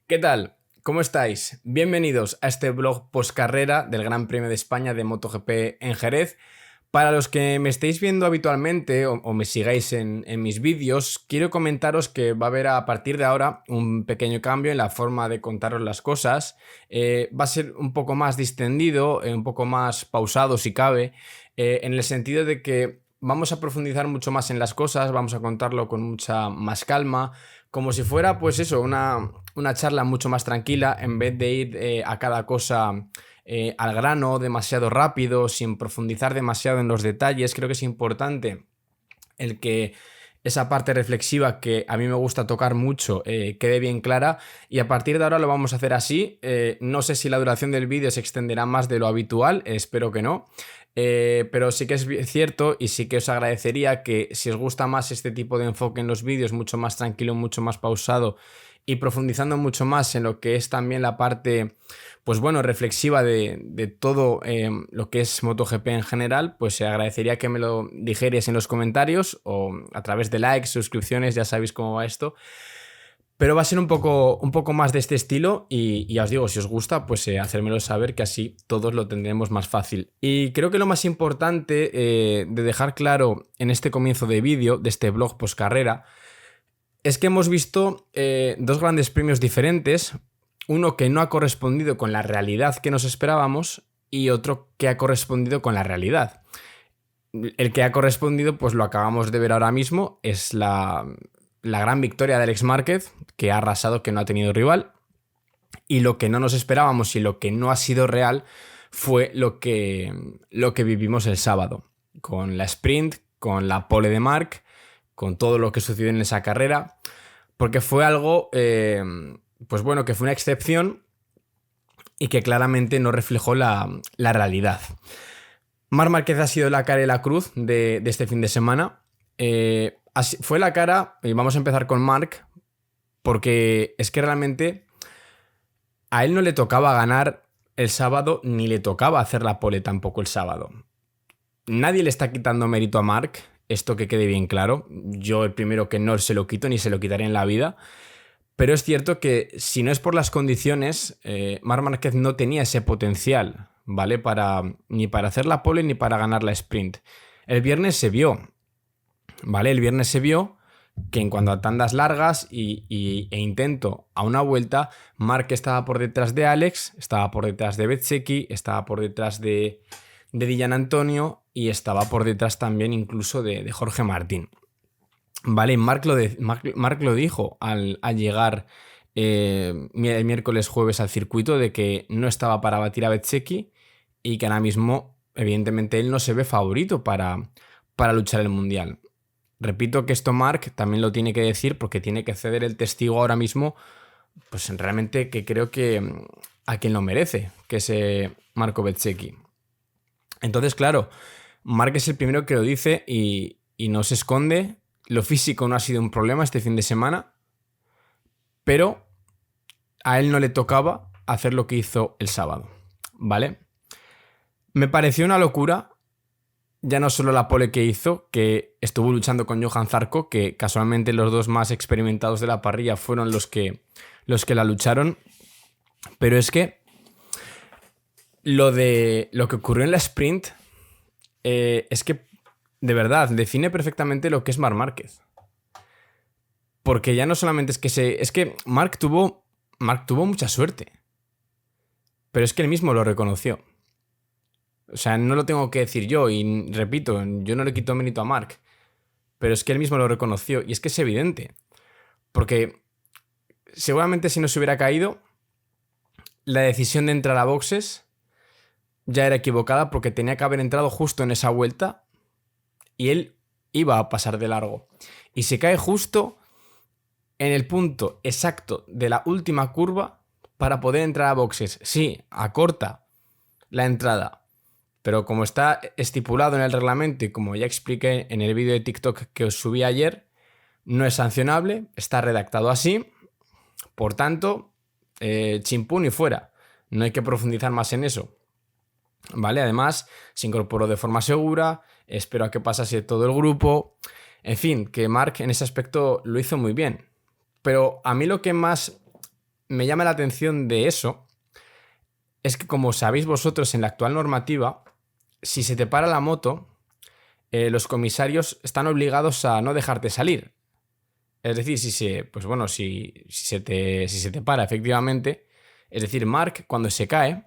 ¿Qué tal? ¿Cómo estáis? Bienvenidos a este blog postcarrera del Gran Premio de España de MotoGP en Jerez. Para los que me estéis viendo habitualmente o me sigáis en mis vídeos, quiero comentaros que va a haber a partir de ahora un pequeño cambio en la forma de contaros las cosas. Va a ser un poco más distendido, un poco más pausado si cabe, en el sentido de que vamos a profundizar mucho más en las cosas, vamos a contarlo con mucha más calma, como si fuera pues eso, una charla mucho más tranquila en vez de ir a cada cosa al grano, demasiado rápido, sin profundizar demasiado en los detalles. Creo que es importante el que esa parte reflexiva que a mí me gusta tocar mucho quede bien clara, y a partir de ahora lo vamos a hacer así. No sé si la duración del vídeo se extenderá más de lo habitual, espero que no. Pero sí que es cierto y sí que os agradecería que si os gusta más este tipo de enfoque en los vídeos, mucho más tranquilo, mucho más pausado y profundizando mucho más en lo que es también la parte, pues bueno, reflexiva de todo lo que es MotoGP en general, pues se agradecería que me lo dijerais en los comentarios o a través de likes, suscripciones, ya sabéis cómo va esto. Pero va a ser un poco más de este estilo y ya os digo, si os gusta, pues hacérmelo saber, que así todos lo tendremos más fácil. Y creo que lo más importante de dejar claro en este comienzo de vídeo, de este blog postcarrera, es que hemos visto dos grandes premios diferentes, uno que no ha correspondido con la realidad que nos esperábamos y otro que ha correspondido con la realidad. El que ha correspondido, pues lo acabamos de ver ahora mismo, es la gran victoria de Alex Márquez, que ha arrasado, que no ha tenido rival. Y lo que no nos esperábamos y lo que no ha sido real fue lo que vivimos el sábado, con la sprint, con la pole de Marc, con todo lo que sucedió en esa carrera, porque fue algo, pues bueno, que fue una excepción y que claramente no reflejó la realidad. Marc Márquez ha sido la cara y la cruz de este fin de semana. Fue la cara, y vamos a empezar con Marc, porque es que realmente a él no le tocaba ganar el sábado, ni le tocaba hacer la pole tampoco el sábado. Nadie le está quitando mérito a Marc, esto que quede bien claro. Yo el primero que no se lo quito, ni se lo quitaré en la vida. Pero es cierto que si no es por las condiciones, Marc Márquez no tenía ese potencial, ¿vale? Ni para hacer la pole ni para ganar la sprint. El viernes se vio, ¿vale? El viernes se vio que en cuanto a tandas largas e intento a una vuelta, Marc estaba por detrás de Alex, estaba por detrás de Bezzecchi, estaba por detrás de Di Giannantonio y estaba por detrás también incluso de Jorge Martín. Vale, Marc lo dijo al llegar el miércoles jueves al circuito, de que no estaba para batir a Bezzecchi y que ahora mismo evidentemente él no se ve favorito para luchar el Mundial. Repito que esto Marc también lo tiene que decir, porque tiene que ceder el testigo ahora mismo, pues realmente que creo que a quien lo merece, que es Marco Bezzecchi. Entonces, claro, Marc es el primero que lo dice y no se esconde. Lo físico no ha sido un problema este fin de semana, pero a él no le tocaba hacer lo que hizo el sábado, ¿vale? Me pareció una locura. Ya no solo la pole que hizo, que estuvo luchando con Johan Zarco, que casualmente los dos más experimentados de la parrilla fueron los que la lucharon, pero es que lo que ocurrió en la sprint es que de verdad define perfectamente lo que es Marc Márquez. Porque ya no solamente es que Marc tuvo mucha suerte, pero es que él mismo lo reconoció. O sea, no lo tengo que decir yo, y repito, yo no le quito mérito a Marc, pero es que él mismo lo reconoció, y es que es evidente. Porque seguramente si no se hubiera caído, la decisión de entrar a boxes ya era equivocada, porque tenía que haber entrado justo en esa vuelta y él iba a pasar de largo. Y se cae justo en el punto exacto de la última curva para poder entrar a boxes. Sí, acorta la entrada, pero como está estipulado en el reglamento y como ya expliqué en el vídeo de TikTok que os subí ayer, no es sancionable, está redactado así. Por tanto, chimpún y fuera. No hay que profundizar más en eso, ¿vale? Además, se incorporó de forma segura, esperó a que pasase todo el grupo. En fin, que Marc en ese aspecto lo hizo muy bien. Pero a mí lo que más me llama la atención de eso es que, como sabéis vosotros, en la actual normativa, si se te para la moto, los comisarios están obligados a no dejarte salir. Es decir, si se te para efectivamente, es decir, Mark, cuando se cae,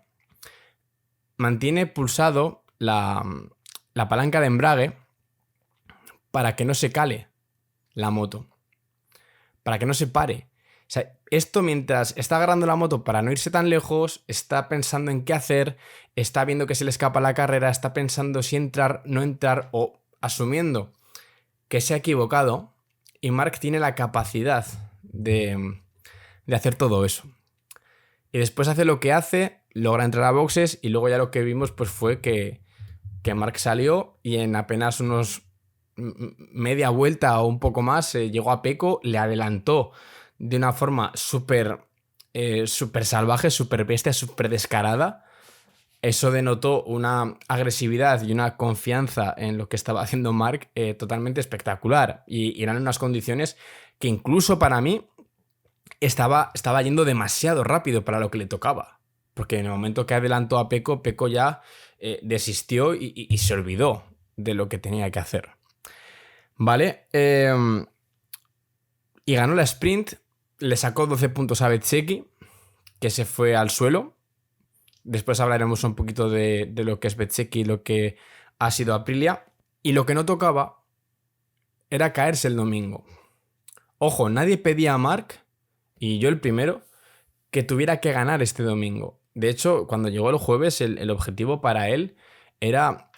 mantiene pulsado la palanca de embrague para que no se cale la moto, para que no se pare. O sea, esto, mientras está agarrando la moto para no irse tan lejos, está pensando en qué hacer, está viendo que se le escapa la carrera, está pensando si entrar, no entrar, o asumiendo que se ha equivocado, y Mark tiene la capacidad de hacer todo eso. Y después hace lo que hace, logra entrar a boxes, y luego ya lo que vimos pues fue que Mark salió y en apenas unos media vuelta o un poco más llegó a Pecco, le adelantó de una forma súper salvaje, súper bestia, súper descarada. Eso denotó una agresividad y una confianza en lo que estaba haciendo Mark totalmente espectacular. Y eran unas condiciones que incluso para mí estaba yendo demasiado rápido para lo que le tocaba. Porque en el momento que adelantó a Pecco, Pecco ya desistió y se olvidó de lo que tenía que hacer. ¿Vale? Y ganó la sprint, le sacó 12 puntos a Bezzecchi, que se fue al suelo. Después hablaremos un poquito de lo que es Bezzecchi y lo que ha sido Aprilia. Y lo que no tocaba era caerse el domingo. Ojo, nadie pedía a Mark, y yo el primero, que tuviera que ganar este domingo. De hecho, cuando llegó el jueves, el objetivo para él era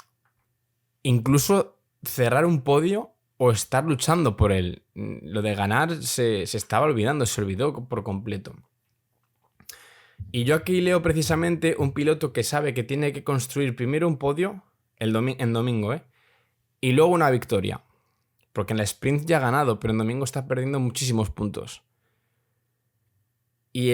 incluso cerrar un podio o estar luchando por él. Lo de ganar se estaba olvidando, se olvidó por completo. Y yo aquí leo precisamente un piloto que sabe que tiene que construir primero un podio en domingo, y luego una victoria. Porque en la sprint ya ha ganado, pero en domingo está perdiendo muchísimos puntos. Y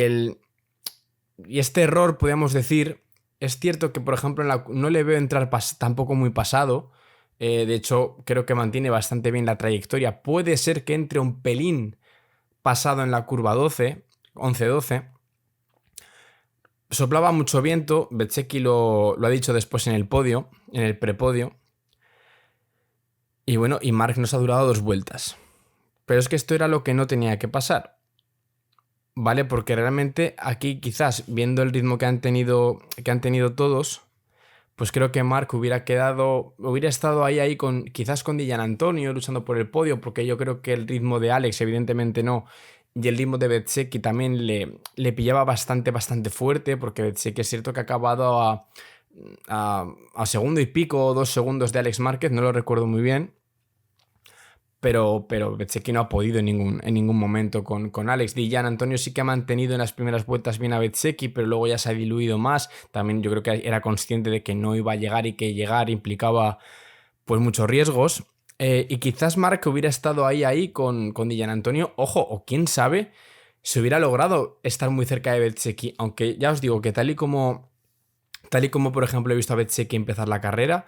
este error, podríamos decir, es cierto que, por ejemplo, no le veo entrar tampoco muy pasado. De hecho, creo que mantiene bastante bien la trayectoria. Puede ser que entre un pelín pasado en la curva 11-12. Soplaba mucho viento. Bezzecchi lo ha dicho después en el podio, en el prepodio. Y bueno, y Mark nos ha durado 2 vueltas. Pero es que esto era lo que no tenía que pasar. ¿Vale? Porque realmente aquí, quizás viendo el ritmo que han tenido todos, pues creo que Mark hubiera estado ahí quizás con Di Giannantonio luchando por el podio, porque yo creo que el ritmo de Alex evidentemente no, y el ritmo de Bezzecchi también le pillaba bastante fuerte, porque Bezzecchi es cierto que ha acabado a segundo y pico o 2 segundos de Alex Márquez, no lo recuerdo muy bien. Pero Bezzecchi no ha podido en ningún momento con Alex. Di Giannantonio sí que ha mantenido en las primeras vueltas bien a Bezzecchi, pero luego ya se ha diluido más. También yo creo que era consciente de que no iba a llegar y que llegar implicaba pues muchos riesgos. Y quizás Mark hubiera estado ahí con Di Giannantonio. Ojo, o quién sabe, se hubiera logrado estar muy cerca de Bezzecchi. Aunque ya os digo que tal y como por ejemplo he visto a Bezzecchi empezar la carrera,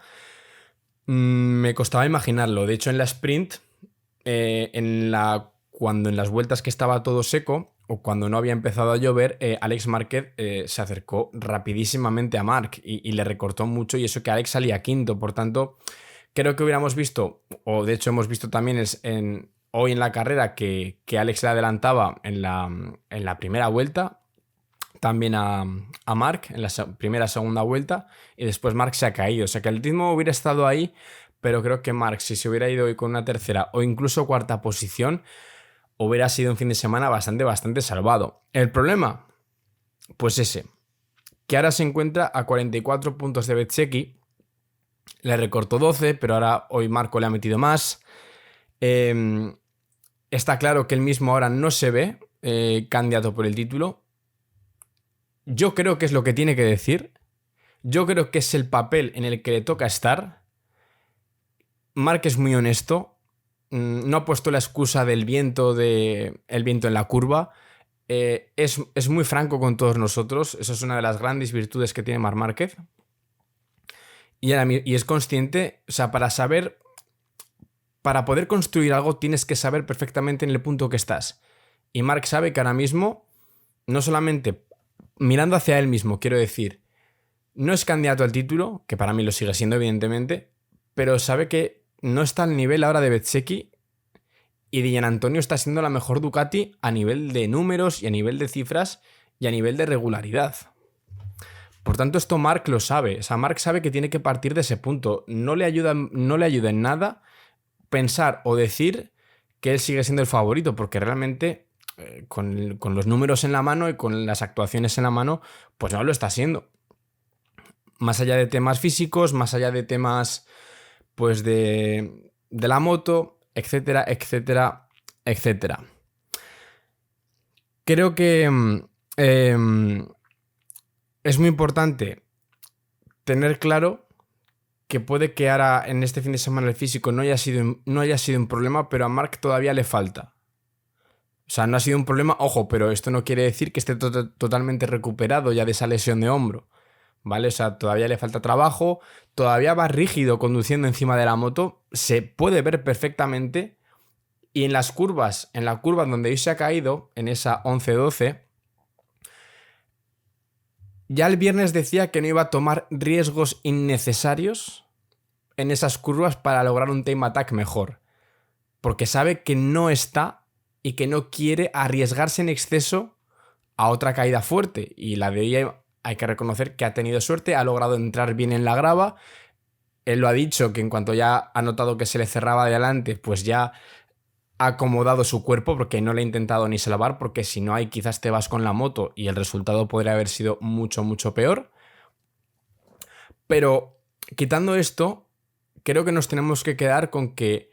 me costaba imaginarlo. De hecho, en la sprint, cuando en las vueltas que estaba todo seco o cuando no había empezado a llover, Alex Márquez se acercó rapidísimamente a Mark y le recortó mucho, y eso que Alex salía quinto. Por tanto, creo que hubiéramos visto, o de hecho hemos visto también hoy en la carrera, que Alex le adelantaba en la primera vuelta también a Mark en la segunda vuelta, y después Mark se ha caído. O sea que el ritmo hubiera estado ahí, pero creo que Mark, si se hubiera ido hoy con una tercera o incluso cuarta posición, hubiera sido un fin de semana bastante salvado. El problema, pues ese, que ahora se encuentra a 44 puntos de Bezzecchi, le recortó 12, pero ahora hoy Marco le ha metido más. Está claro que él mismo ahora no se ve candidato por el título. Yo creo que es lo que tiene que decir. Yo creo que es el papel en el que le toca estar. Mark es muy honesto. No ha puesto la excusa del viento, el viento en la curva. Es muy franco con todos nosotros. Eso es una de las grandes virtudes que tiene Marc Márquez. Y es consciente, o sea, para poder construir algo tienes que saber perfectamente en el punto que estás. Y Mark sabe que ahora mismo no solamente mirando hacia él mismo, quiero decir, no es candidato al título, que para mí lo sigue siendo evidentemente, pero sabe que no está al nivel ahora de Bezzecchi y Di Giannantonio está siendo la mejor Ducati a nivel de números y a nivel de cifras y a nivel de regularidad. Por tanto, esto Marc lo sabe. O sea, Marc sabe que tiene que partir de ese punto. No le ayuda en nada pensar o decir que él sigue siendo el favorito, porque realmente con los números en la mano y con las actuaciones en la mano, pues no lo está siendo. Más allá de temas físicos, más allá de temas pues de la moto, etcétera, etcétera, etcétera. Creo que es muy importante tener claro que puede que ahora en este fin de semana el físico no haya sido un problema, pero a Marc todavía le falta. O sea, no ha sido un problema, ojo, pero esto no quiere decir que esté totalmente recuperado ya de esa lesión de hombro, ¿vale? O sea, todavía le falta trabajo, todavía va rígido conduciendo encima de la moto, se puede ver perfectamente, y en las curvas, en la curva donde hoy se ha caído, en esa 11-12, ya el viernes decía que no iba a tomar riesgos innecesarios en esas curvas para lograr un time attack mejor, porque sabe que no está y que no quiere arriesgarse en exceso a otra caída fuerte, y la de hoy hay que reconocer que ha tenido suerte, ha logrado entrar bien en la grava. Él lo ha dicho, que en cuanto ya ha notado que se le cerraba de adelante, pues ya ha acomodado su cuerpo, porque no le ha intentado ni salvar, porque si no, ahí quizás te vas con la moto y el resultado podría haber sido mucho, mucho peor. Pero quitando esto, creo que nos tenemos que quedar con que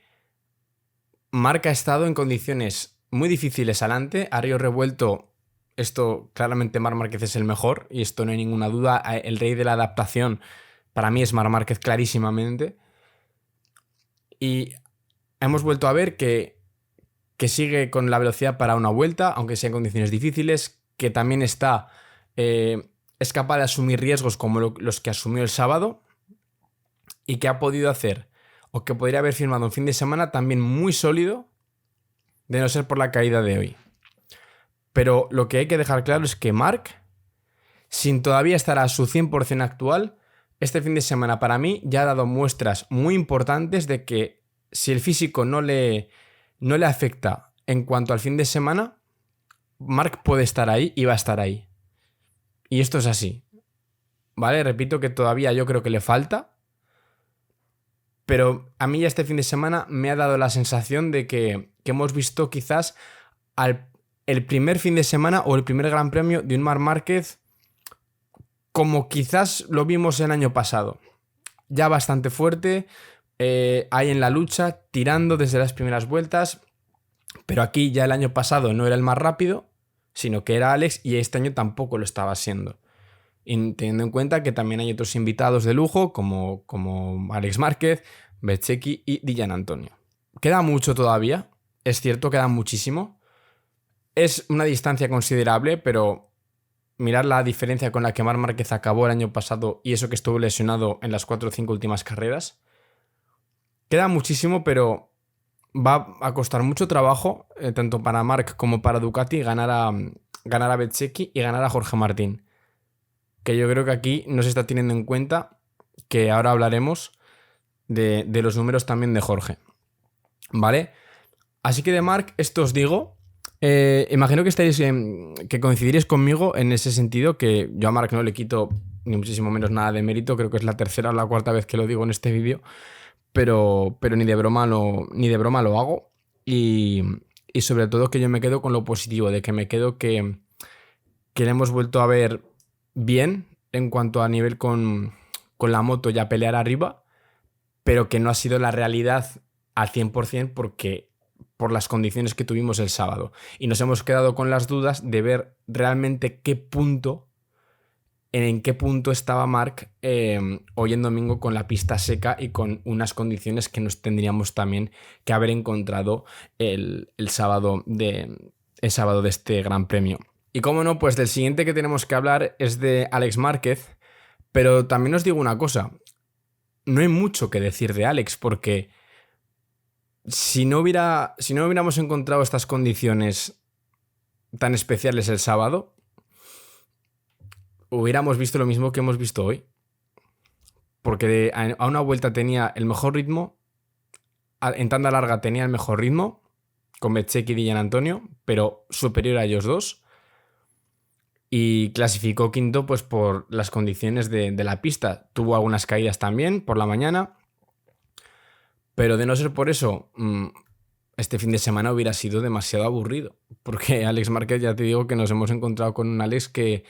Marc ha estado en condiciones muy difíciles adelante, a río revuelto. Esto claramente Marc Márquez es el mejor y esto no hay ninguna duda. El rey de la adaptación para mí es Marc Márquez clarísimamente. Y hemos vuelto a ver que sigue con la velocidad para una vuelta, aunque sea en condiciones difíciles, que también es capaz de asumir riesgos como los que asumió el sábado, y que ha podido hacer, o que podría haber firmado un fin de semana también muy sólido, de no ser por la caída de hoy. Pero lo que hay que dejar claro es que Marc, sin todavía estar a su 100% actual, este fin de semana para mí ya ha dado muestras muy importantes de que si el físico no le afecta en cuanto al fin de semana, Marc puede estar ahí y va a estar ahí. Y esto es así. ¿Vale? Repito que todavía yo creo que le falta, pero a mí ya este fin de semana me ha dado la sensación de que hemos visto quizás el primer fin de semana o el primer Gran Premio de un Marc Márquez como quizás lo vimos el año pasado. Ya bastante fuerte, ahí en la lucha, tirando desde las primeras vueltas, pero aquí ya el año pasado no era el más rápido, sino que era Alex, y este año tampoco lo estaba siendo. Y teniendo en cuenta que también hay otros invitados de lujo como Alex Márquez, Bezzecchi y Di Giannantonio. Queda mucho todavía, es cierto, queda muchísimo. Es una distancia considerable, pero mirar la diferencia con la que Marc Márquez acabó el año pasado y eso que estuvo lesionado en las 4 o 5 últimas carreras. Queda muchísimo, pero va a costar mucho trabajo, tanto para Marc como para Ducati, ganar a Bezzecchi y ganar a Jorge Martín. Que yo creo que aquí no se está teniendo en cuenta, que ahora hablaremos de los números también de Jorge. ¿Vale? Así que de Marc, esto os digo. Imagino que que coincidiréis conmigo en ese sentido, que yo a Marc no le quito ni muchísimo menos nada de mérito. Creo que es la tercera o la cuarta vez que lo digo en este vídeo, pero ni de broma lo hago. Y sobre todo que yo me quedo con lo positivo, de que me quedo que le hemos vuelto a ver bien en cuanto a nivel con la moto y a pelear arriba, pero que no ha sido la realidad al 100% por las condiciones que tuvimos el sábado. Y nos hemos quedado con las dudas de ver realmente en qué punto estaba Marc hoy en domingo con la pista seca y con unas condiciones que nos tendríamos también que haber encontrado el sábado de este Gran Premio. Y cómo no, pues del siguiente que tenemos que hablar es de Alex Márquez, pero también os digo una cosa, no hay mucho que decir de Alex, porque si no hubiéramos encontrado estas condiciones tan especiales el sábado, hubiéramos visto lo mismo que hemos visto hoy. Porque a una vuelta tenía el mejor ritmo, en tanda larga tenía el mejor ritmo, con Bezzecchi y Di Giannantonio, pero superior a ellos dos. Y clasificó quinto pues por las condiciones de la pista. Tuvo algunas caídas también por la mañana, pero de no ser por eso, este fin de semana hubiera sido demasiado aburrido. Porque Alex Márquez, ya te digo que nos hemos encontrado con un Alex que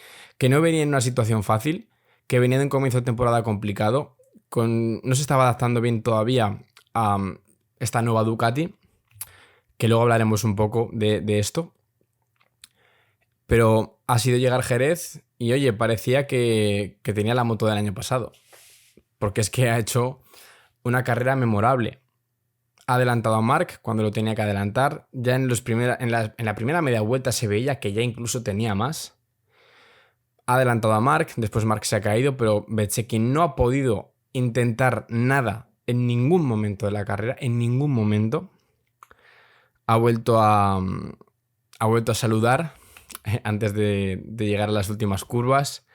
no venía en una situación fácil, que venía de un comienzo de temporada complicado, no se estaba adaptando bien todavía a esta nueva Ducati, que luego hablaremos un poco de esto. Pero ha sido llegar Jerez y, oye, parecía que tenía la moto del año pasado. Porque es que ha hecho una carrera memorable. Ha adelantado a Marc cuando lo tenía que adelantar. Ya en la primera media vuelta se veía que ya incluso tenía más. Ha adelantado a Marc, después Marc se ha caído, pero Bezzecchi no ha podido intentar nada en ningún momento de la carrera, en ningún momento. Ha vuelto a saludar antes de llegar a las últimas curvas.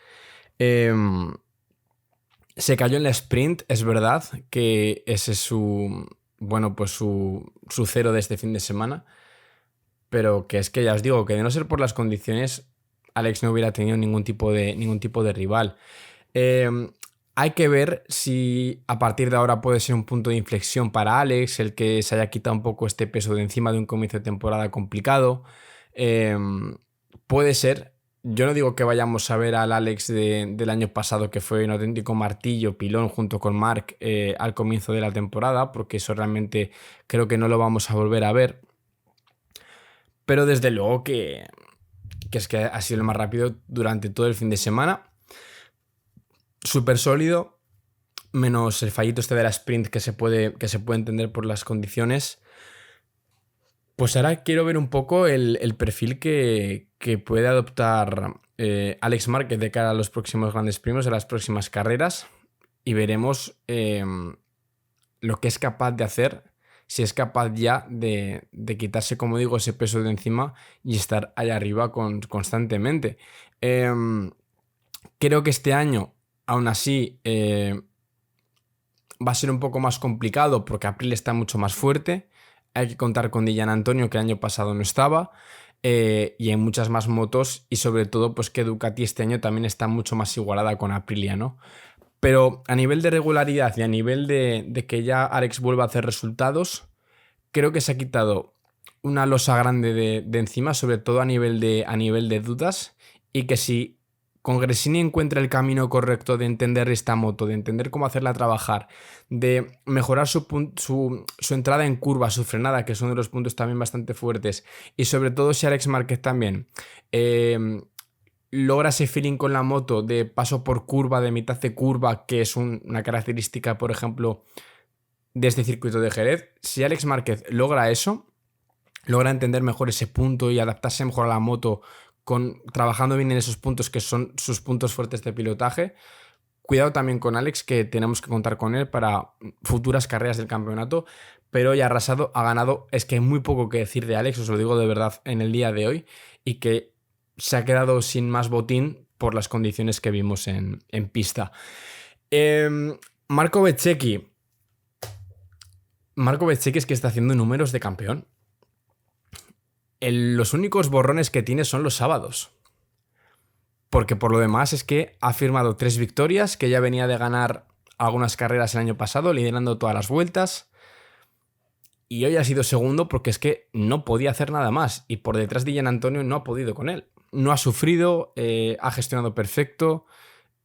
Se cayó en la sprint, es verdad que ese es su cero de este fin de semana, pero que es que ya os digo que de no ser por las condiciones, Alex no hubiera tenido ningún tipo de rival. Hay que ver si a partir de ahora puede ser un punto de inflexión para Alex, el que se haya quitado un poco este peso de encima de un comienzo de temporada complicado. Puede ser. Yo no digo que vayamos a ver al Alex del año pasado, que fue un auténtico martillo, pilón junto con Marc al comienzo de la temporada, porque eso realmente creo que no lo vamos a volver a ver. Pero desde luego que es que ha sido el más rápido durante todo el fin de semana. Súper sólido, menos el fallito este de la sprint que se puede entender por las condiciones. Pues ahora quiero ver un poco el perfil que puede adoptar Alex Márquez de cara a los próximos grandes premios, a las próximas carreras, y veremos lo que es capaz de hacer, si es capaz ya de quitarse, como digo, ese peso de encima y estar allá arriba constantemente. Creo que este año, aún así, va a ser un poco más complicado porque Aprilia está mucho más fuerte. Hay que contar con Di Giannantonio, que el año pasado no estaba, y en muchas más motos, y sobre todo pues que Ducati este año también está mucho más igualada con Aprilia, ¿no? Pero a nivel de regularidad y a nivel de que ya Alex vuelva a hacer resultados, creo que se ha quitado una losa grande de encima, sobre todo a nivel de dudas, y que si con Gresini encuentra el camino correcto de entender esta moto, de entender cómo hacerla trabajar, de mejorar su entrada en curva, su frenada, que son de los puntos también bastante fuertes, y sobre todo si Alex Márquez también logra ese feeling con la moto de paso por curva, de mitad de curva, que es una característica, por ejemplo, de este circuito de Jerez. Si Alex Márquez logra eso, logra entender mejor ese punto y adaptarse mejor a la moto, trabajando bien en esos puntos que son sus puntos fuertes de pilotaje. Cuidado también con Alex, que tenemos que contar con él para futuras carreras del campeonato, pero hoy ha arrasado, ha ganado. Es que hay muy poco que decir de Alex, os lo digo de verdad, en el día de hoy, y que se ha quedado sin más botín por las condiciones que vimos en pista. Marco Bezzecchi es que está haciendo números de campeón. Los únicos borrones que tiene son los sábados. Porque por lo demás es que ha firmado 3 victorias, que ya venía de ganar algunas carreras el año pasado, liderando todas las vueltas. Y hoy ha sido segundo porque es que no podía hacer nada más. Y por detrás de Giannantonio no ha podido con él. No ha sufrido, ha gestionado perfecto.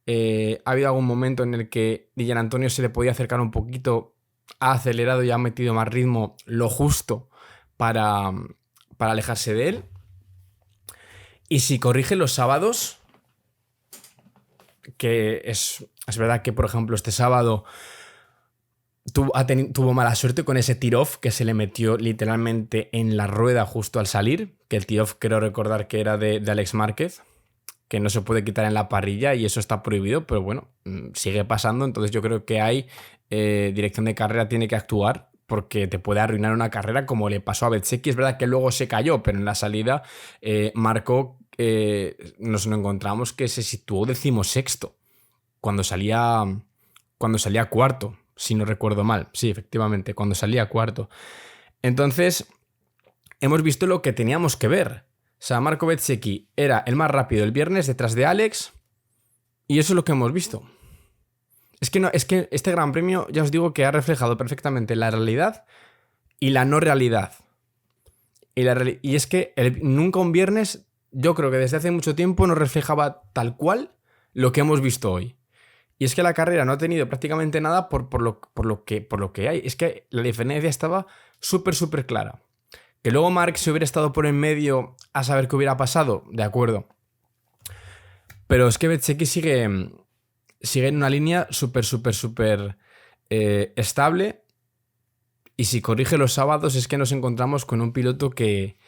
Ha habido algún momento en el que Di Giannantonio se le podía acercar un poquito, ha acelerado y ha metido más ritmo, lo justo para alejarse de él. Y si corrige los sábados, que es verdad que, por ejemplo, este sábado tuvo mala suerte con ese tee-off que se le metió literalmente en la rueda justo al salir, que el tee-off creo recordar que era de Alex Márquez, que no se puede quitar en la parrilla y eso está prohibido, pero bueno, sigue pasando. Entonces yo creo que hay dirección de carrera tiene que actuar, porque te puede arruinar una carrera como le pasó a Bezzecchi. Es verdad que luego se cayó, pero en la salida marcó nos encontramos que se situó 16º cuando salía cuarto, si no recuerdo mal. Sí, efectivamente, cuando salía cuarto. Entonces, hemos visto lo que teníamos que ver. O sea, Marco Bezzecchi era el más rápido el viernes detrás de Alex y eso es lo que hemos visto. Es que este Gran Premio, ya os digo que ha reflejado perfectamente la realidad y la no realidad. Y es que nunca un viernes, yo creo que desde hace mucho tiempo nos reflejaba tal cual lo que hemos visto hoy. Y es que la carrera no ha tenido prácticamente nada por lo que hay. Es que la diferencia estaba súper clara. Que luego Marc se hubiera estado por en medio a saber qué hubiera pasado, de acuerdo. Pero es que Bezzecchi sigue en una línea súper estable. Y si corrige los sábados es que nos encontramos con un piloto que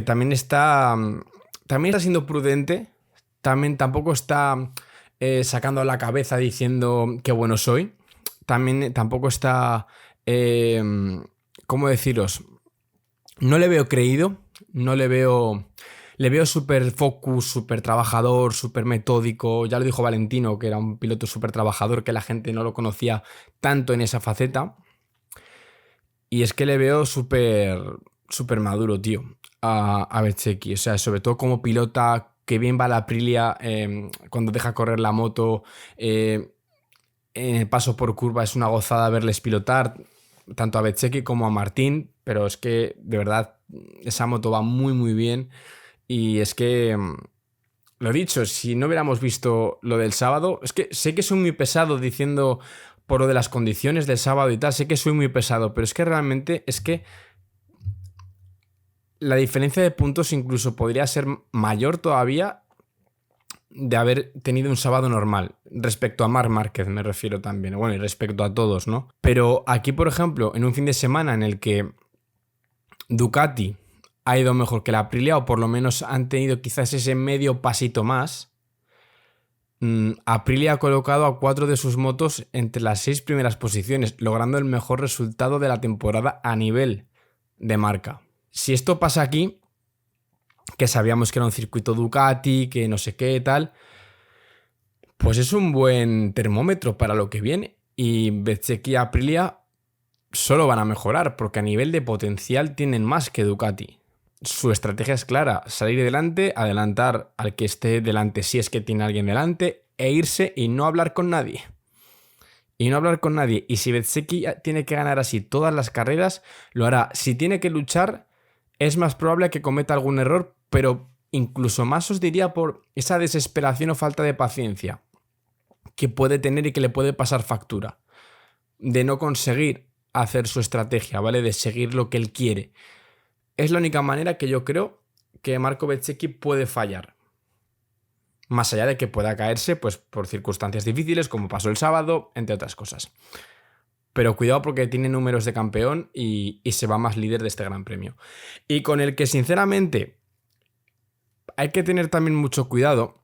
también está siendo prudente. Tampoco está sacando la cabeza diciendo qué bueno soy. Tampoco está... ¿cómo deciros? No le veo creído. No le veo... Le veo súper focus, súper trabajador, súper metódico. Ya lo dijo Valentino, que era un piloto súper trabajador, que la gente no lo conocía tanto en esa faceta. Y es que le veo súper maduro, tío, a Bezzecchi. O sea, sobre todo como pilota, que bien va la Aprilia cuando deja correr la moto. En el paso por curva es una gozada verles pilotar, tanto a Bezzecchi como a Martín. Pero es que, de verdad, esa moto va muy bien. Y es que, lo dicho, si no hubiéramos visto lo del sábado... Es que sé que soy muy pesado diciendo... Por lo de las condiciones del sábado y tal, sé que soy muy pesado, pero es que realmente es que la diferencia de puntos incluso podría ser mayor todavía de haber tenido un sábado normal. Respecto a Marc Márquez me refiero también, bueno, y respecto a todos, ¿no? Pero aquí, por ejemplo, en un fin de semana en el que Ducati ha ido mejor que la Aprilia, o por lo menos han tenido quizás ese medio pasito más... Aprilia ha colocado a 4 de sus motos entre las 6 primeras posiciones, logrando el mejor resultado de la temporada a nivel de marca. Si esto pasa aquí, que sabíamos que era un circuito Ducati, que no sé qué tal, pues es un buen termómetro para lo que viene. Y Bezzecchi y Aprilia solo van a mejorar, porque a nivel de potencial tienen más que Ducati. Su estrategia es clara: salir delante, adelantar al que esté delante si es que tiene alguien delante, e irse y no hablar con nadie. Y si Bezzecchi tiene que ganar así todas las carreras, lo hará. Si tiene que luchar, es más probable que cometa algún error, pero incluso más os diría por esa desesperación o falta de paciencia que puede tener y que le puede pasar factura. De no conseguir hacer su estrategia, ¿vale? De seguir lo que él quiere. Es la única manera que yo creo que Marco Bezzecchi puede fallar. Más allá de que pueda caerse pues, por circunstancias difíciles, como pasó el sábado, entre otras cosas. Pero cuidado porque tiene números de campeón y se va más líder de este Gran Premio. Y con el que, sinceramente, hay que tener también mucho cuidado,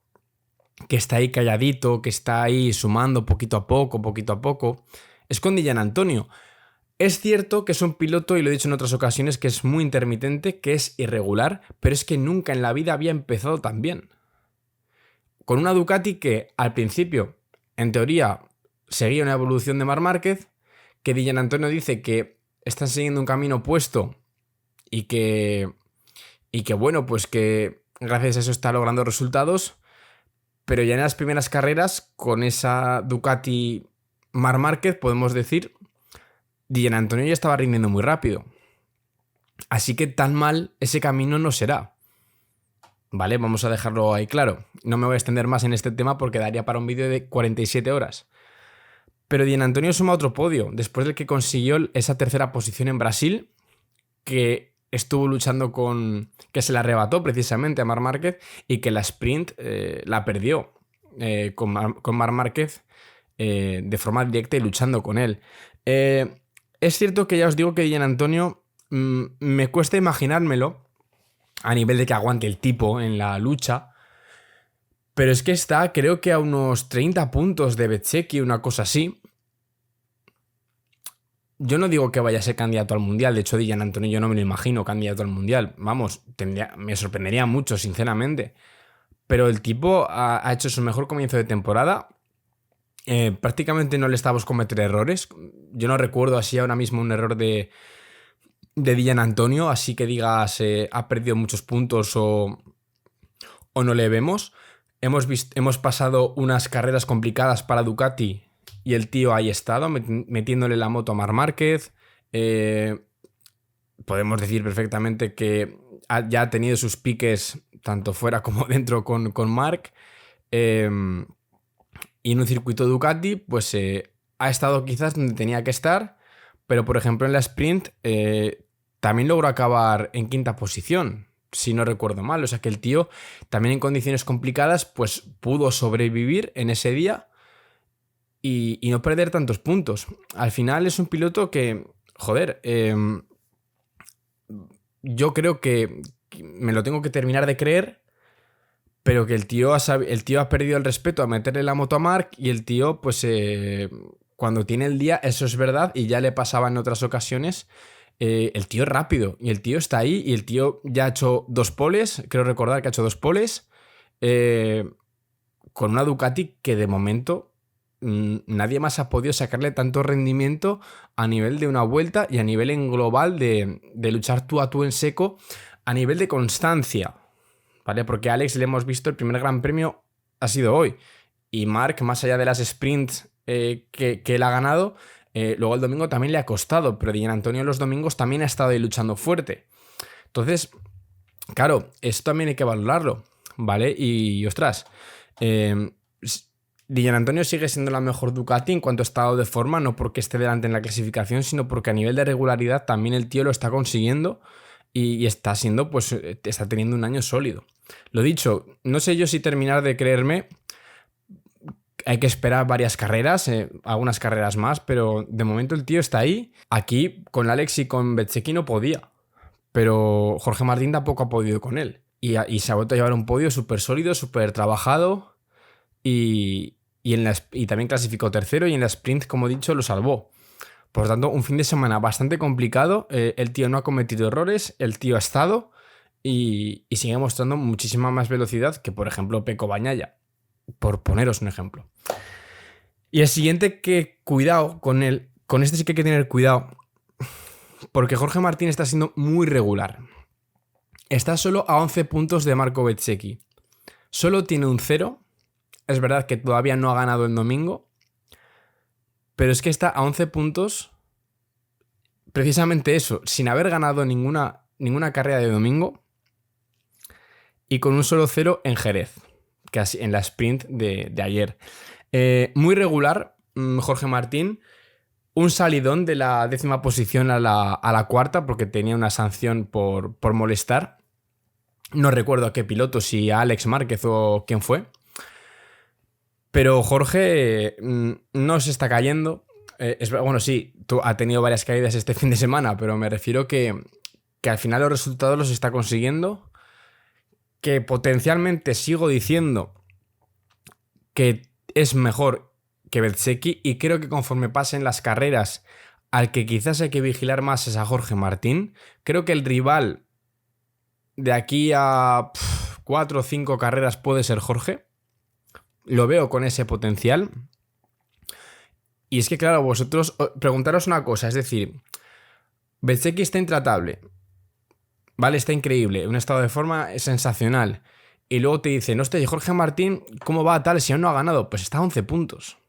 que está ahí calladito, que está ahí sumando poquito a poco, es con Dylan Antonio. Es cierto que es un piloto, y lo he dicho en otras ocasiones, que es muy intermitente, que es irregular, pero es que nunca en la vida había empezado tan bien. Con una Ducati que al principio, en teoría, seguía una evolución de Marc Márquez, que Dylan Antonio dice que están siguiendo un camino opuesto y que bueno, pues que gracias a eso está logrando resultados, pero ya en las primeras carreras, con esa Ducati Marc Márquez, podemos decir... Dylan Antonio ya estaba rindiendo muy rápido. Así que tan mal ese camino no será. Vale, vamos a dejarlo ahí claro. No me voy a extender más en este tema porque daría para un vídeo de 47 horas. Pero Dylan Antonio suma otro podio, después del que consiguió esa tercera posición en Brasil, que estuvo luchando que se la arrebató precisamente a Marc Márquez, y que la sprint la perdió con Marc Márquez de forma directa y luchando con él. Es cierto que ya os digo que Dylan Antonio me cuesta imaginármelo a nivel de que aguante el tipo en la lucha, pero es que está, creo que a unos 30 puntos de Bezzecchi, una cosa así. yo no digo que vaya a ser candidato al Mundial. De hecho, Dylan Antonio yo no me lo imagino candidato al Mundial. Vamos, me sorprendería mucho, sinceramente. Pero el tipo ha hecho su mejor comienzo de temporada. Prácticamente no le estamos cometer errores. Yo no recuerdo así ahora mismo un error de Dylan Antonio, así que digas ha perdido muchos puntos o no le vemos. Hemos pasado unas carreras complicadas para Ducati y el tío ahí ha estado metiéndole la moto a Marc Márquez. Podemos decir perfectamente que ya ha tenido sus piques tanto fuera como dentro con Marc. Y en un circuito Ducati pues ha estado quizás donde tenía que estar, pero por ejemplo en la sprint también logró acabar en quinta posición, si no recuerdo mal. O sea que el tío también en condiciones complicadas pues pudo sobrevivir en ese día y no perder tantos puntos. Al final es un piloto que, joder, yo creo que me lo tengo que terminar de creer, pero que el tío ha perdido el respeto a meterle la moto a Marc y el tío, pues cuando tiene el día, eso es verdad, y ya le pasaba en otras ocasiones, el tío es rápido y el tío está ahí y el tío ya ha hecho 2 poles, creo recordar que ha hecho 2 poles, con una Ducati que de momento nadie más ha podido sacarle tanto rendimiento a nivel de una vuelta y a nivel en global de luchar tú a tú en seco, a nivel de constancia. ¿Vale? Porque a Alex le hemos visto el primer gran premio ha sido hoy. Y Marc, más allá de las sprints que él ha ganado, luego el domingo también le ha costado. Pero Dylan Antonio los domingos también ha estado ahí luchando fuerte. Entonces, claro, esto también hay que valorarlo, ¿vale? Y ostras, Dylan Antonio sigue siendo la mejor Ducati en cuanto a estado de forma, no porque esté delante en la clasificación, sino porque a nivel de regularidad también el tío lo está consiguiendo. Y está siendo, pues, está teniendo un año sólido. Lo dicho, no sé yo si terminar de creerme. Hay que esperar varias carreras, algunas carreras más, pero de momento el tío está ahí. Aquí con Alex y con Bezzecchi no podía, pero Jorge Martín tampoco ha podido con él. Y se ha vuelto a llevar un podio súper sólido, súper trabajado y también clasificó tercero y en la sprint, como he dicho, lo salvó. Por lo tanto, un fin de semana bastante complicado. El tío no ha cometido errores, el tío ha estado y sigue mostrando muchísima más velocidad que, por ejemplo, Pecco Bagnaia, por poneros un ejemplo. Y el siguiente, que cuidado con él, con este sí que hay que tener cuidado, porque Jorge Martín está siendo muy regular. Está solo a 11 puntos de Marco Bezzecchi. Solo tiene un 0. Es verdad que todavía no ha ganado el domingo, pero es que está a 11 puntos, precisamente eso, sin haber ganado ninguna carrera de domingo y con un solo 0 en Jerez, casi en la sprint de ayer. Muy regular, Jorge Martín. Un salidón de la 10ª posición a la 4ª porque tenía una sanción por molestar. No recuerdo a qué piloto, si a Alex Márquez o quién fue. Pero Jorge no se está cayendo. Bueno, sí, ha tenido varias caídas este fin de semana, pero me refiero que al final los resultados los está consiguiendo. Que potencialmente sigo diciendo que es mejor que Bezzecchi y creo que conforme pasen las carreras, al que quizás hay que vigilar más es a Jorge Martín. Creo que el rival de aquí a 4 o 5 carreras puede ser Jorge. Lo veo con ese potencial. Y es que, claro, vosotros preguntaros una cosa, es decir, Bezzecchi está intratable, ¿vale? Está increíble, un estado de forma sensacional. Y luego te dicen, hostia, ¿y Jorge Martín cómo va tal si aún no ha ganado? Pues está a 11 puntos.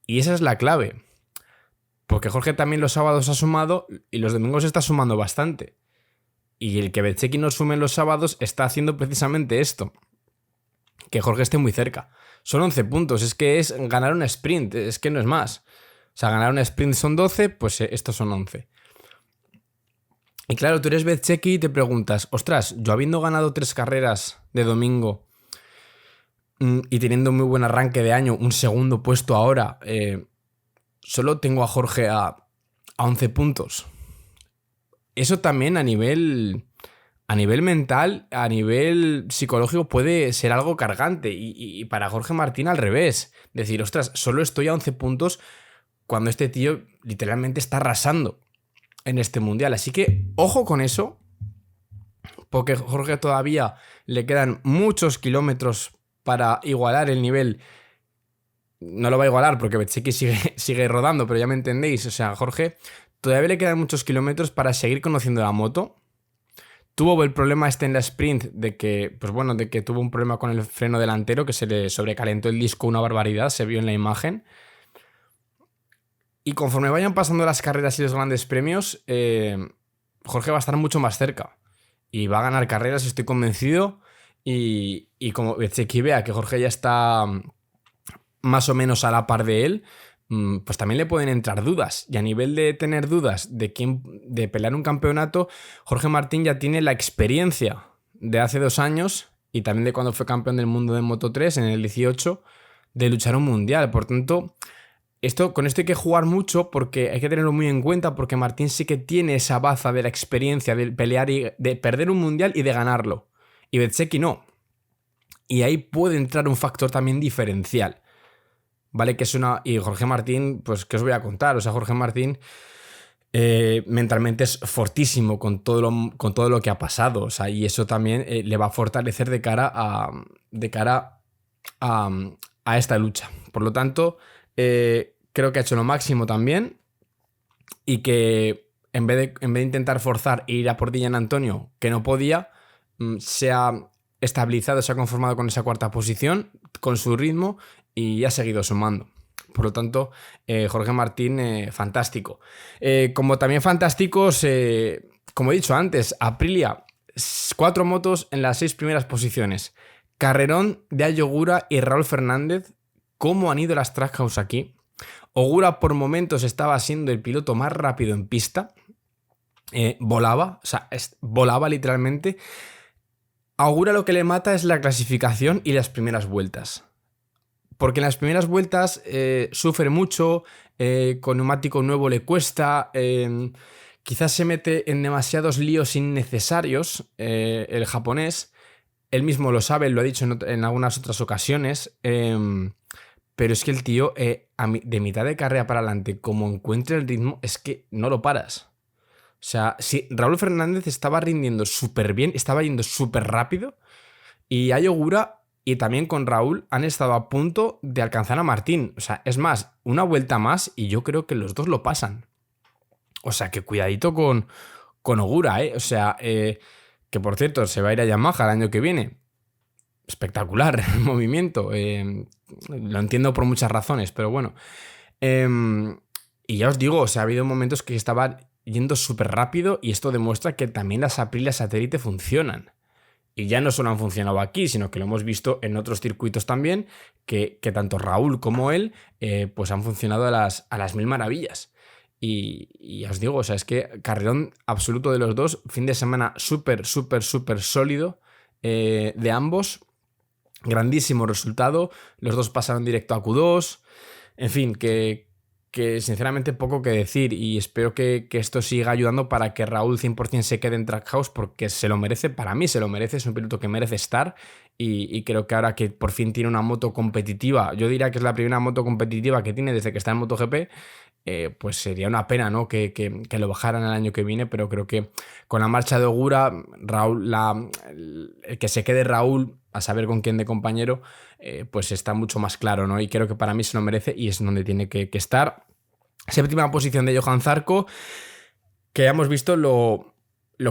Y esa es la clave. Porque Jorge también los sábados ha sumado y los domingos está sumando bastante. Y el que Bezzecchi no sume los sábados está haciendo precisamente esto. Que Jorge esté muy cerca. Son 11 puntos, es que es ganar una sprint, es que no es más. O sea, ganar una sprint son 12, pues estos son 11. Y claro, tú eres Bezzecchi y te preguntas, ostras, yo habiendo ganado 3 carreras de domingo y teniendo un muy buen arranque de año, un segundo puesto ahora, solo tengo a Jorge a 11 puntos. Eso también a nivel mental, a nivel psicológico puede ser algo cargante y para Jorge Martín al revés. Decir, ostras, solo estoy a 11 puntos cuando este tío literalmente está arrasando en este mundial. Así que ojo con eso, porque Jorge todavía le quedan muchos kilómetros para igualar el nivel. No lo va a igualar porque Bezzecchi sigue rodando, pero ya me entendéis. O sea, Jorge todavía le quedan muchos kilómetros para seguir conociendo la moto. Tuvo el problema en la sprint de que tuvo un problema con el freno delantero, que se le sobrecalentó el disco una barbaridad, se vio en la imagen. Y conforme vayan pasando las carreras y los grandes premios, Jorge va a estar mucho más cerca. Y va a ganar carreras, estoy convencido. Y como Bezzecchi vea que Jorge ya está más o menos a la par de él, pues también le pueden entrar dudas. Y a nivel de tener dudas de pelear un campeonato, Jorge Martín ya tiene la experiencia de hace 2 años y también de cuando fue campeón del mundo de Moto3 en el 18, de luchar un mundial. Por tanto, con esto hay que jugar mucho porque hay que tenerlo muy en cuenta, porque Martín sí que tiene esa baza de la experiencia de pelear y de perder un mundial y de ganarlo. Y Bezzecchi no. Y ahí puede entrar un factor también diferencial. ¿Vale? Y Jorge Martín, pues, ¿qué os voy a contar? O sea, Jorge Martín mentalmente es fortísimo con todo lo que ha pasado. O sea, y eso también le va a fortalecer de cara a esta lucha. Por lo tanto, creo que ha hecho lo máximo también y que en vez de intentar forzar e ir a por Dylan Antonio, que no podía, se ha estabilizado, se ha conformado con esa 4ª posición, con su ritmo, y ha seguido sumando. Por lo tanto, Jorge Martín, fantástico. Como también fantásticos, como he dicho antes, Aprilia, 4 motos en las 6 primeras posiciones. Carrerón de Ayogura y Raúl Fernández. ¿Cómo han ido las Trackhouse aquí? Ogura por momentos estaba siendo el piloto más rápido en pista. Volaba, o sea, volaba literalmente. A Ogura lo que le mata es la clasificación y las primeras vueltas. Porque en las primeras vueltas sufre mucho, con neumático nuevo le cuesta, quizás se mete en demasiados líos innecesarios el japonés. Él mismo lo sabe, lo ha dicho en algunas otras ocasiones, pero es que el tío, de mitad de carrera para adelante, como encuentre el ritmo, es que no lo paras. O sea, sí, Raúl Fernández estaba rindiendo súper bien, estaba yendo súper rápido, y Ayogura y también con Raúl han estado a punto de alcanzar a Martín. O sea, es más, una vuelta más y yo creo que los dos lo pasan. O sea, que cuidadito con Ogura, ¿eh? O sea, que por cierto, se va a ir a Yamaha el año que viene. Espectacular el movimiento. Lo entiendo por muchas razones, pero bueno. Y ya os digo, o sea, ha habido momentos que estaba yendo súper rápido y esto demuestra que también las Aprilia satélite funcionan. Y ya no solo han funcionado aquí, sino que lo hemos visto en otros circuitos también, que tanto Raúl como él pues han funcionado a las mil maravillas. Y ya os digo, o sea, es que carrerón absoluto de los dos, fin de semana súper sólido de ambos, grandísimo resultado, los dos pasaron directo a Q2, en fin, que sinceramente poco que decir, y espero que esto siga ayudando para que Raúl 100% se quede en Trackhouse, porque se lo merece, para mí se lo merece, es un piloto que merece estar, y creo que ahora que por fin tiene una moto competitiva, yo diría que es la primera moto competitiva que tiene desde que está en MotoGP, pues sería una pena, ¿no? que lo bajaran el año que viene, pero creo que con la marcha de Ogura, Raúl, el que se quede Raúl, a saber con quién de compañero, pues está mucho más claro, ¿no? Y creo que para mí se lo merece y es donde tiene que estar. 7ª posición de Johan Zarco, que ya hemos visto lo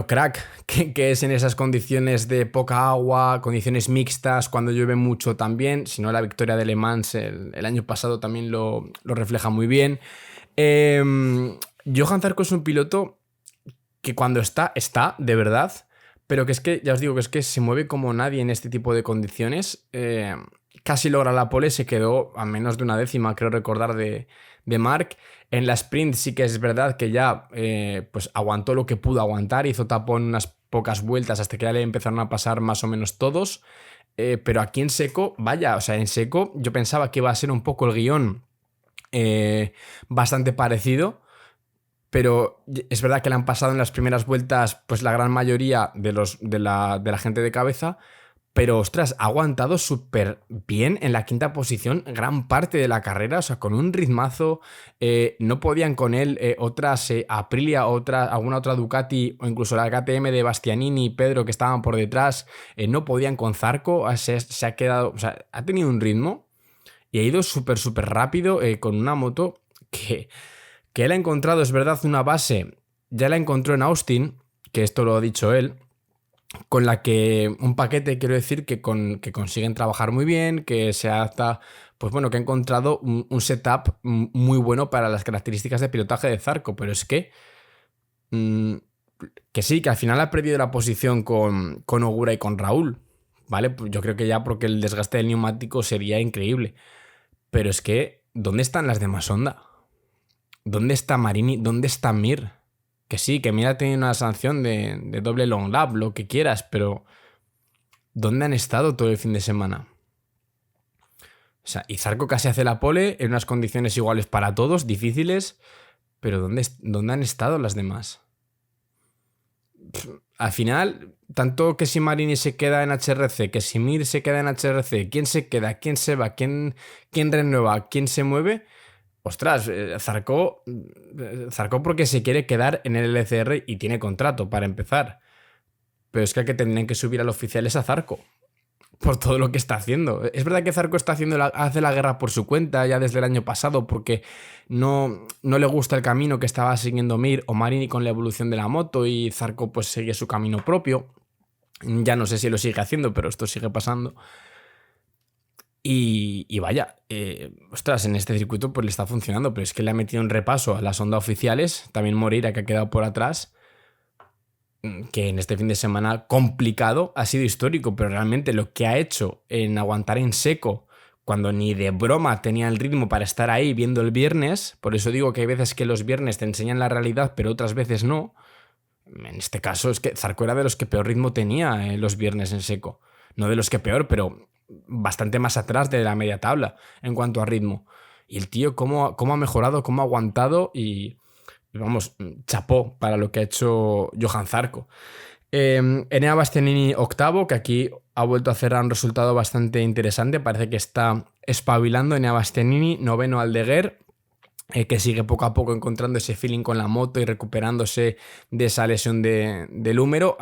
crack que es en esas condiciones de poca agua, condiciones mixtas, cuando llueve mucho también. Si no, la victoria de Le Mans el año pasado también lo refleja muy bien. Johan Zarco es un piloto que cuando está de verdad, pero que es que, ya os digo, que es que se mueve como nadie en este tipo de condiciones. Casi logra la pole, se quedó a menos de una décima, creo recordar, de Marc. En la sprint sí que es verdad que ya pues aguantó lo que pudo aguantar, hizo tapón unas pocas vueltas hasta que ya le empezaron a pasar más o menos todos. Pero aquí en seco, vaya, o sea, en seco yo pensaba que iba a ser un poco el guión bastante parecido, pero es verdad que le han pasado en las primeras vueltas pues la gran mayoría de la gente de cabeza, Pero, ostras, ha aguantado súper bien en la quinta posición gran parte de la carrera, o sea, con un ritmazo. No podían con él otras Aprilia, alguna otra Ducati o incluso la KTM de Bastianini y Pedro que estaban por detrás, no podían con Zarco. Se ha quedado, o sea, ha tenido un ritmo y ha ido súper, súper rápido con una moto que él ha encontrado, es verdad, una base, ya la encontró en Austin, que esto lo ha dicho él, con la que un paquete, quiero decir, que consiguen trabajar muy bien, que se adapta, pues bueno, que ha encontrado un setup muy bueno para las características de pilotaje de Zarco, pero es mm, que sí, que al final ha perdido la posición con Ogura y con Raúl, ¿vale? Pues yo creo que ya porque el desgaste del neumático sería increíble, pero es que, ¿dónde están las demás Honda? ¿Dónde está Marini? ¿Dónde está Mir? Que sí, que Mir ha tenido una sanción de doble long lap, lo que quieras, pero ¿dónde han estado todo el fin de semana? O sea, y Zarco casi hace la pole en unas condiciones iguales para todos, difíciles, pero ¿dónde han estado las demás? Al final, tanto que si Marini se queda en HRC, que si Mir se queda en HRC, ¿quién se queda? ¿Quién se va? ¿Quién renueva? ¿Quién se mueve? Ostras, Zarco porque se quiere quedar en el LCR y tiene contrato para empezar. Pero es que el que tendrían que subir al oficial es a Zarco, por todo lo que está haciendo. Es verdad que Zarco está hace la guerra por su cuenta ya desde el año pasado porque no le gusta el camino que estaba siguiendo Mir o Marini con la evolución de la moto y Zarco pues sigue su camino propio. Ya no sé si lo sigue haciendo, pero esto sigue pasando. Y vaya, ostras, en este circuito pues le está funcionando, pero es que le ha metido un repaso a las Honda oficiales, también Moreira que ha quedado por atrás, que en este fin de semana complicado ha sido histórico, pero realmente lo que ha hecho en aguantar en seco cuando ni de broma tenía el ritmo para estar ahí viendo el viernes, por eso digo que hay veces que los viernes te enseñan la realidad, pero otras veces no. En este caso es que Zarco era de los que peor ritmo tenía los viernes en seco. No de los que peor, pero bastante más atrás de la media tabla en cuanto a ritmo. Y el tío cómo ha mejorado, cómo ha aguantado y vamos, chapó para lo que ha hecho Johan Zarco. Enea Bastianini octavo, que aquí ha vuelto a cerrar un resultado bastante interesante. Parece que está espabilando. Enea Bastianini, noveno Aldeguer, que sigue poco a poco encontrando ese feeling con la moto y recuperándose de esa lesión del húmero.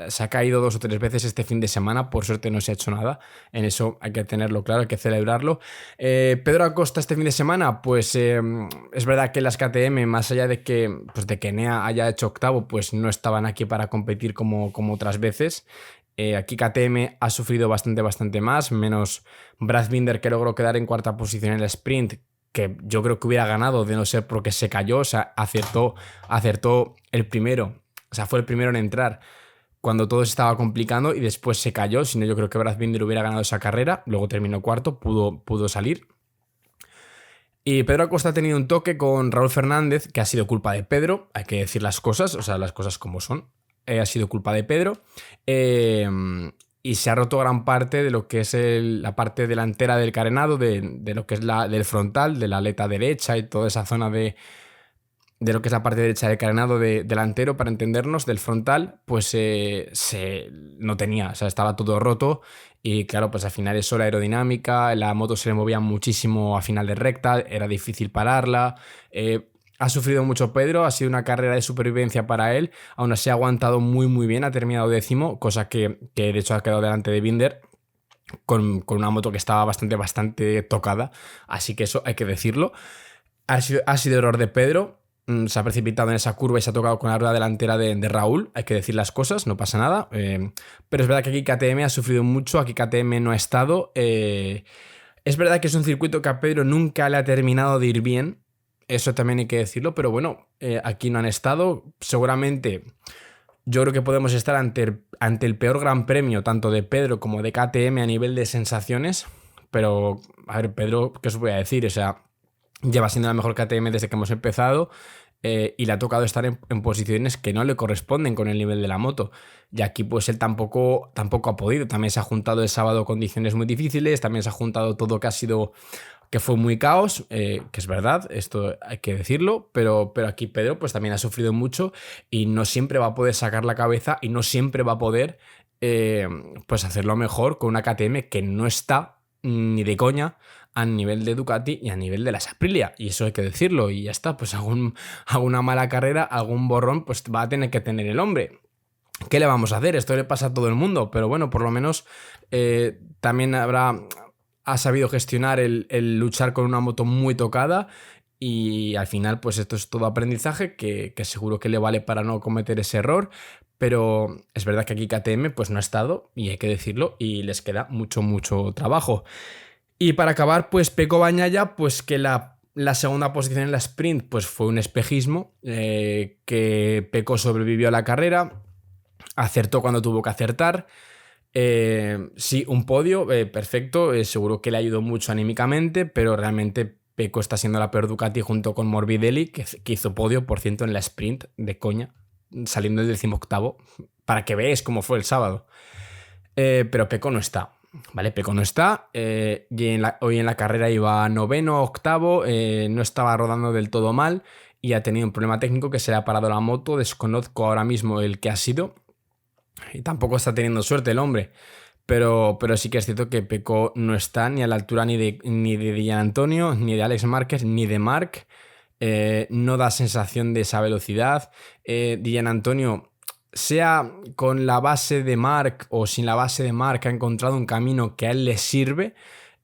Se ha caído 2 o 3 veces este fin de semana, por suerte no se ha hecho nada, en eso hay que tenerlo claro, hay que celebrarlo. Pedro Acosta este fin de semana, pues es verdad que las KTM, más allá de que Enea haya hecho octavo, pues no estaban aquí para competir como otras veces. Aquí KTM ha sufrido bastante más, menos Brad Binder, que logró quedar en cuarta posición en el sprint, que yo creo que hubiera ganado de no ser porque se cayó. O sea, acertó el primero, o sea, fue el primero en entrar cuando todo se estaba complicando y después se cayó. Si no, yo creo que Brad Binder hubiera ganado esa carrera. Luego terminó cuarto, pudo salir. Y Pedro Acosta ha tenido un toque con Raúl Fernández, que ha sido culpa de Pedro, hay que decir las cosas, o sea, las cosas como son. Ha sido culpa de Pedro. Y se ha roto gran parte de lo que es la parte delantera del carenado, de lo que es del frontal, de la aleta derecha y toda esa zona de lo que es la parte derecha del carenado delantero, para entendernos, del frontal, pues no tenía, o sea, estaba todo roto y claro, pues al final eso, la aerodinámica, la moto se le movía muchísimo a final de recta, era difícil pararla. Ha sufrido mucho Pedro, ha sido una carrera de supervivencia para él, aún así ha aguantado muy bien, ha terminado 10º, cosa que de hecho ha quedado delante de Binder, con una moto que estaba bastante tocada, así que eso hay que decirlo. Ha sido error de Pedro, se ha precipitado en esa curva y se ha tocado con la rueda delantera de Raúl, hay que decir las cosas, no pasa nada, pero es verdad que aquí KTM ha sufrido mucho, aquí KTM no ha estado. Es verdad que es un circuito que a Pedro nunca le ha terminado de ir bien, eso también hay que decirlo, pero bueno, aquí no han estado. Seguramente yo creo que podemos estar ante el peor gran premio, tanto de Pedro como de KTM a nivel de sensaciones, pero a ver, Pedro, ¿qué os voy a decir? O sea, lleva siendo la mejor KTM desde que hemos empezado, y le ha tocado estar en posiciones que no le corresponden con el nivel de la moto. Y aquí pues él tampoco ha podido. También se ha juntado el sábado condiciones muy difíciles, también se ha juntado todo que fue muy caos, que es verdad, esto hay que decirlo, pero aquí Pedro pues también ha sufrido mucho y no siempre va a poder sacar la cabeza y no siempre va a poder pues hacerlo mejor con una KTM que no está ni de coña a nivel de Ducati y a nivel de las Aprilia, y eso hay que decirlo, y ya está, pues alguna mala carrera, algún borrón, pues va a tener que tener el hombre. ¿Qué le vamos a hacer? Esto le pasa a todo el mundo, pero bueno, por lo menos también ha sabido gestionar el luchar con una moto muy tocada, y al final pues esto es todo aprendizaje que seguro que le vale para no cometer ese error, pero es verdad que aquí KTM pues no ha estado, y hay que decirlo, y les queda mucho trabajo. Y para acabar, pues Pecco Bagnaia, pues que la segunda posición en la sprint pues fue un espejismo, que Pecco sobrevivió a la carrera, acertó cuando tuvo que acertar. Sí, un podio, perfecto, seguro que le ayudó mucho anímicamente, pero realmente Pecco está siendo la peor Ducati junto con Morbidelli, que hizo podio, por ciento, en la sprint, de coña, saliendo del 18º, para que veáis cómo fue el sábado. Pero Pecco no está, ¿vale? Pecco no está, y hoy en la carrera iba noveno, octavo, no estaba rodando del todo mal, y ha tenido un problema técnico que se le ha parado la moto, desconozco ahora mismo el que ha sido. Y tampoco está teniendo suerte el hombre. Pero sí que es cierto que Pecco no está ni a la altura ni de Gianantonio, ni de Alex Márquez, ni de Marc. No da sensación de esa velocidad. Gianantonio, sea con la base de Marc o sin la base de Marc, ha encontrado un camino que a él le sirve.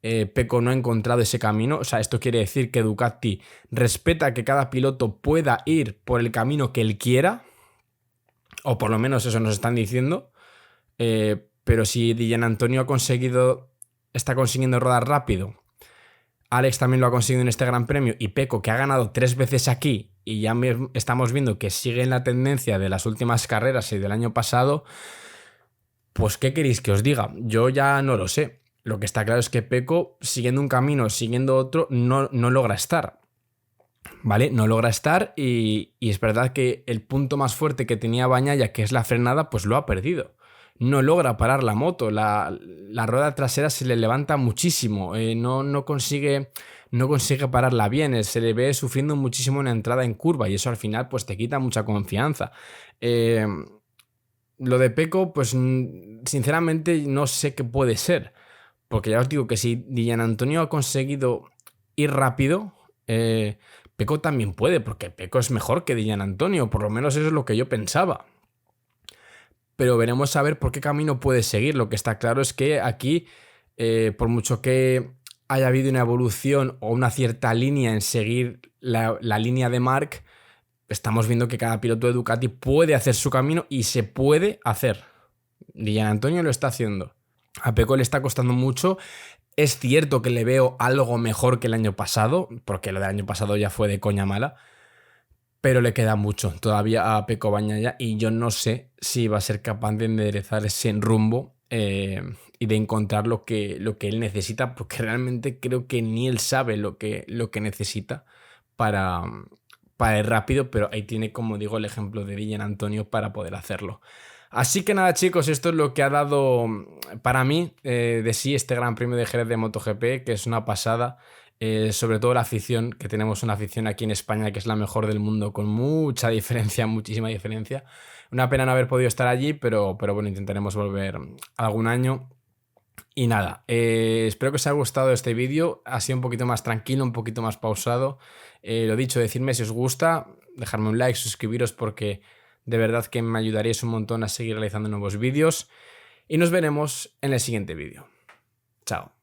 Pecco no ha encontrado ese camino. O sea, esto quiere decir que Ducati respeta que cada piloto pueda ir por el camino que él quiera. O por lo menos eso nos están diciendo. Pero si Di Giannantonio está consiguiendo rodar rápido, Alex también lo ha conseguido en este Gran Premio, y Pecco, que ha ganado 3 veces aquí, y ya estamos viendo que sigue en la tendencia de las últimas carreras y del año pasado, pues ¿qué queréis que os diga? Yo ya no lo sé. Lo que está claro es que Pecco, siguiendo un camino, siguiendo otro, no logra estar. ¿Vale? No logra estar, y es verdad que el punto más fuerte que tenía Bagnaia, que es la frenada, pues lo ha perdido. No logra parar la moto, la rueda trasera se le levanta muchísimo, no consigue pararla bien, se le ve sufriendo muchísimo una entrada en curva, y eso al final pues te quita mucha confianza. Lo de Pecco, pues sinceramente no sé qué puede ser, porque ya os digo que si Di Giannantonio ha conseguido ir rápido, Pecco también puede, porque Pecco es mejor que Di Giannantonio, por lo menos eso es lo que yo pensaba. Pero veremos a ver por qué camino puede seguir. Lo que está claro es que aquí, por mucho que haya habido una evolución o una cierta línea en seguir la línea de Marc, estamos viendo que cada piloto de Ducati puede hacer su camino, y se puede hacer. Di Giannantonio lo está haciendo. A Pecco le está costando mucho. Es cierto que le veo algo mejor que el año pasado, porque lo del año pasado ya fue de coña mala, pero le queda mucho todavía a Pecco Bagnaia, y yo no sé si va a ser capaz de enderezar ese rumbo y de encontrar lo que él necesita, porque realmente creo que ni él sabe lo que necesita para ir rápido, pero ahí tiene, como digo, el ejemplo de Di Giannantonio para poder hacerlo. Así que nada, chicos, esto es lo que ha dado para mí de sí este Gran Premio de Jerez de MotoGP, que es una pasada. Sobre todo la afición, que tenemos una afición aquí en España que es la mejor del mundo, con mucha diferencia, muchísima diferencia. Una pena no haber podido estar allí, pero bueno, intentaremos volver algún año. Y nada, espero que os haya gustado este vídeo. Ha sido un poquito más tranquilo, un poquito más pausado. Lo dicho, decidme si os gusta, dejarme un like, suscribiros, porque de verdad que me ayudaríais un montón a seguir realizando nuevos vídeos. Y nos veremos en el siguiente vídeo. Chao.